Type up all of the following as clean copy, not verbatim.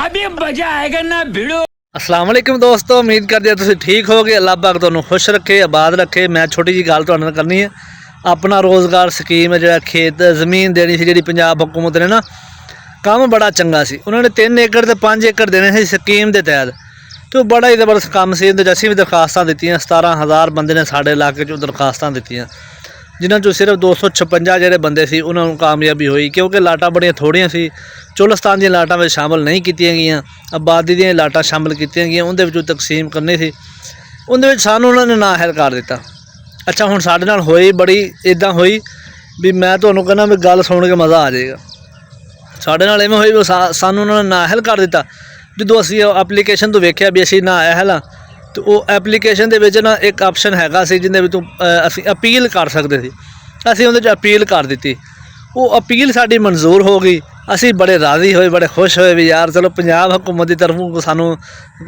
अभी मजा आएगा ना भिड़ो। अस्सलाम वालेकुम दोस्तों, उम्मीद करते हैं तुसीं ठीक होगे। अल्लाह पाक तुहानूं खुश रखे, आबाद रखे। मैं छोटी जी गल तुहाडे नाल करनी है। अपना रोज़गार स्कीम है जिहड़ा खेत जमीन देनी सी जिहड़ी पंजाब हुकूमत ने ना, काम बड़ा चंगा सी। उन्होंने 3 एकड़ ते 5 एकड़ देने सी स्कीम के तहत, तो बड़ा ही जबरदस्त काम सी। इहदे असीं भी दरखास्तां दित्तियां। 17,000 बंदे ने साडे इलाके चों दरखास्तां दित्तियां, जिन्हां चों सिर्फ 256 जिहड़े बंदे सी उन्हां नूं कामयाबी होई, क्योंकि लाटां बड़ियां थोड़ियां सी। चोलस्तान दी लाटां में शामिल नहीं कीतियां गईयां, आबादी दी लाटां शामिल कीतियां गईयां। उहदे विचों तकसीम करनी सी, उहदे विच सानूं उन्हां ने नाअहल कर दित्ता। अच्छा हुण साडे नाल होई बड़ी इदां होई भी मैं तुहानूं कहना भी गल सुण के मज़ा आ जाएगा। साडे नाल इवें होई भी सानूं उन्हां ने नाअहल कर दित्ता। जदों असीं एप्लीकेशन तो वेख्या भी असीं नाअहल हां, तो वो एप्लीकेशन दे विच ना एक ऑप्शन हैगा सी जिहदे विच असीं अपील कर सकदे सी। असीं उहदे च अपील कर दित्ती, वो अपील साडी मंजूर हो गई। असीं बड़े राज़ी होए, बड़े खुश होए भी यार चलो पंजाब हुकूमत की तरफों सानूं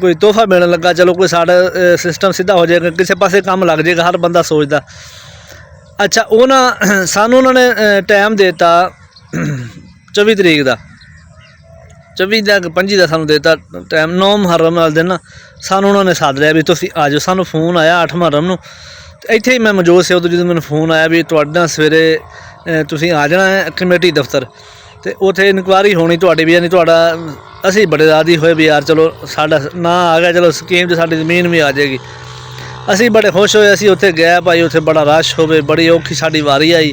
कोई तोहफा मिलण लगा, चलो कोई साडा सिस्टम सीधा हो जाएगा, किसी पासे काम लग जाएगा, हर बंदा सोचदा। अच्छा वो ना सानूं उन्होंने टाइम देता 24 तरीक का, 24 का सानूं देता टाइम। 9 मुहर्रम वाले दिन ना सानूं उन्होंने सद लिया भी तुसीं आ जाओ। सानूं फोन आया 8 मुहर्रम नूं, ਇੱਥੇ ही मैं मौजूद से उदों जो मैंने फोन आया भी तुहाडे नाल सवेरे तुसीं आ जाना है कमेटी दफ्तर, तो उत्थे इनकुआरी होनी तुहाडी भी। यानी तुहाडा असीं बड़े राज़ी होए भी यार चलो साडा ना आ गया, चलो स्कीम च साडी ज़मीन भी आ जाएगी। असीं बड़े खुश होए। असीं उत्थे गए भाई, उत्थे बड़ा रश होवे, बड़ी औखी साडी वारी आई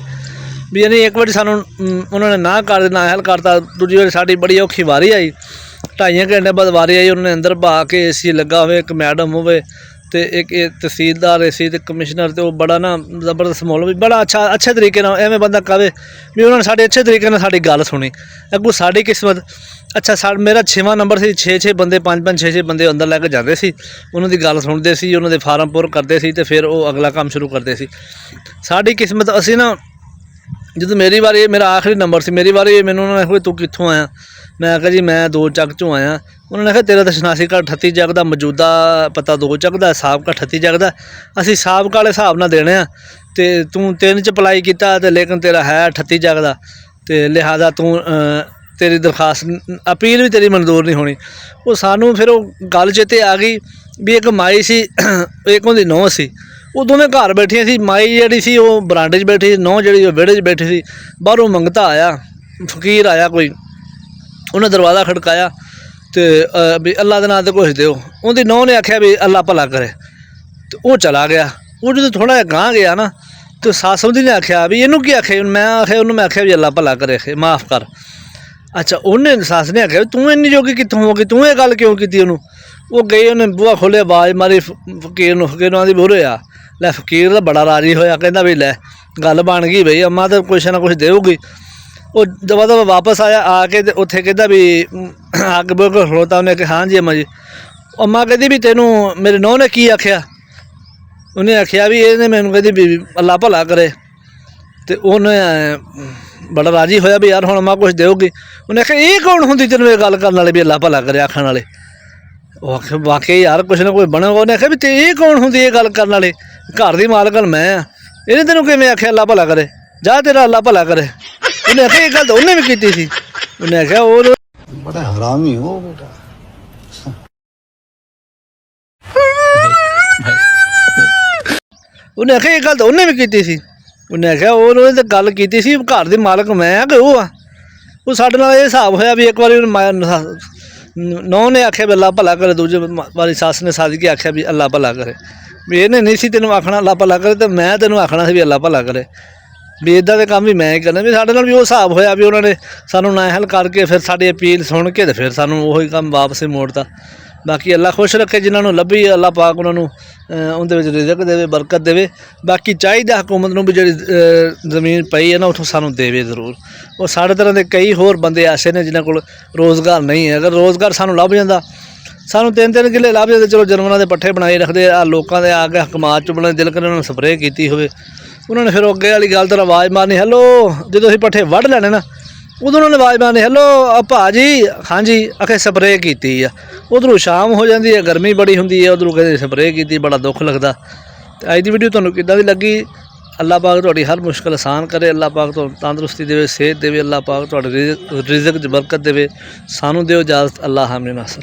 भी। यानी एक बारी सानूं उन्होंने ना कर देना नाअहल करता, दूजी बारी साडी बड़ी औखी वारी आई। 2.5 घंटे बाद वारी आई, उन्होंने अंदर बहा के AC लगा होवे, एक मैडम होवे तो एक तहसीलदार सी ते कमिश्नर, तो बड़ा ना जबरदस्त माहौल भी बड़ा अच्छा अच्छे तरीके नाल एवें बंदा कहे भी उन्होंने साढ़े अच्छे तरीके नाल साडी गल सुनी। अगों साडी किस्मत अच्छा मेरा 6वां नंबर सी। 6 बंदे 5 6 बंदे अंदर लैके जाते सी, उन्होंने दी गल सुनते सी, उन्होंने फार्म पुर करते सी ते फिर वो अगला काम शुरू करते सी। साडी किस्मत असीं ना जो मेरी बारी मेरा आखिरी नंबर से मेरी बारी मैंने उन्होंने आखिया तू कित्थों आया, मैं आखिया जी मैं 2 ਚੱਕ चों आया। उन्होंने आखिया तेरा तो शनासी का 38 ਚੱਕ का मौजूदा पता 2 ਚੱਕ का, साबका 38 ਚੱਕ का। असीं साबका वाले हिसाब नाल देने आ, तो तू 3 च अप्लाई किया तो लेकिन तेरा है 38 ਚੱਕ का, तो लिहाजा तू तेरी दरखास्त अपील भी तेरी मंजूर नहीं होनी। वो सानू फिर वो गल चेते आ गई भी एक माई सी एक उहदी नौं सी, वो दोवें घर बैठियां सी। माई जिहड़ी सी वो बरांडे 'च बैठी सी, नौं जिहड़ी विहड़े 'च बैठी सी। बाहरों मंगता आया, फकीर आया कोई, उन्हें दरवाज़ा खड़काया तो भी अल्लाह के नाम से कुछ दो। उनकी नौं ने आख्या भी अल्लाह भला करे, तो वो चला गया। वो जो थोड़ा जिहा गांह गया ना, तो सस उहदी ने आख्या भी इनू की आखे, मैं आख्या उन्होंने मैं आख्या भी अल्लाह भला करे, माफ़ कर। अच्छा उन्हें सस ने आख्या तू इन्नी जोगी कित्थों हो गई, तू ये गल क्यों की उन्होंने। वो गई, उन्हें बूहा खोलिया, आवाज़ मारी फकीर नूं, फकीर आंदी बुरे आ। लै फकीर तो बड़ा राजी होया, कहता भी लै गल बन गई बई, अम्मा तो कुछ ना कुछ देऊगी। वो दवा दवा वापस आया, आके उत्थे कहता भी अग बुग खलोता। उन्हें आख्या हाँ जी अम्मा जी। अम्मा कहती भी तेनों मेरे नौं ने की आख्या। उन्हें आख्या भी इहने मैनूं कहती भी अल्लाह भला करे, तो उन्हें बड़ा राजी होया भी यार हुण अम्मा कुछ देऊगी। उन्हें आख्या ये कौन हुंदी तैनूं ये गल करन वाली भी अल्लाह भला करे आखण वाले। वो आखे वाकई यार कुछ ना कुछ बनूगा। उन्हें आख्या भी ते ये कौन हुंदी ये गल करन वाले, घर दी मालकन मैं आ, इहने तैनूं किवें आख्या अल्लाह भला करे, जा तेरा अल्लाह भला करे। उन्हें आख्या ये गल तो उन्हें भी की थी। उन्हें आख्या और बड़ा हरामी हो बेटा। उन्हें आख्या ये गल तो उन्हें भी की थी। उन्हें आख्या और तो गल की सी, घर दी मालक मैं आ कि वो आ। वो साडे नाल ये हिसाब होया भी एक बार नौं ने आख्या भी अल्लाह भला करे, दूजे बारी सस ने सादी के आख्या भी अल्लाह भला करे। भी इन्हें नहीं सी तेनों आखना अल्लाह भला करे, तो मैं तेनों आखना सी भी अल्लाह भला करे। भी इदा के काम भी मैं ही करना। भी साडे नाल भी वो हिसाब होया भी उन्होंने सानू नाअहल करके फिर साडी अपील सुन के तो फिर सानू वही काम वापस मोड़ता। बाकी अल्लाह खुश रखे जिन्होंने लभी, अल्लाह पाक उन्होंने उनदे विच रिज़क देवे, बरकत देवे। बाकी चाहिए हुकूमत नूं भी जिहड़ी ज़मीन पई है ना उथों सानू देवे जरूर। और साढ़े तरह के कई होर बंदे ऐसे ने जिन्हां कोल रोज़गार नहीं है। अगर रोज़गार सानू लभ जांदा, सानू 3-3 किले लभ जांदे, चलो जानवरां दे पट्ठे बनाई रखदे आ, लोकां दे आ के हकमात चों बने दिल करे उन्होंने स्प्रे कीती होवे। उन्होंने फिर अगे वाली गल तरह आवाज़ मारनी हैलो, जो असीं पट्ठे वढ़ लैने ना उदों उन्होंने आवाज़ मारनी हैलो भाजी, हाँ जी, आखे स्प्रे की है। उधरों शाम हो जाती है, गर्मी बड़ी होंगी है, उधरों कहते स्प्रे की, बड़ा दुख लगता। अज की वीडियो तुहानूं किद्दां दी लगी ਅੱਲਾਹ ਪਾਕ ਤੁਹਾਡੀ ਹਰ ਮੁਸ਼ਕਲ ਆਸਾਨ ਕਰੇ। ਅੱਲਾਹ ਪਾਕ ਤੁਹਾਨੂੰ ਤੰਦਰੁਸਤੀ ਦੇਵੇ, ਸਿਹਤ ਦੇਵੇ। ਅੱਲਾਹ ਪਾਕ ਤੁਹਾਡੇ ਰਿਜ਼ਕ 'ਚ ਬਰਕਤ ਦੇਵੇ। ਸਾਨੂੰ ਦਿਓ ਇਜਾਜ਼ਤ। ਅੱਲਾਹ ਹਾਮਿਦ ਨਾਸਰ।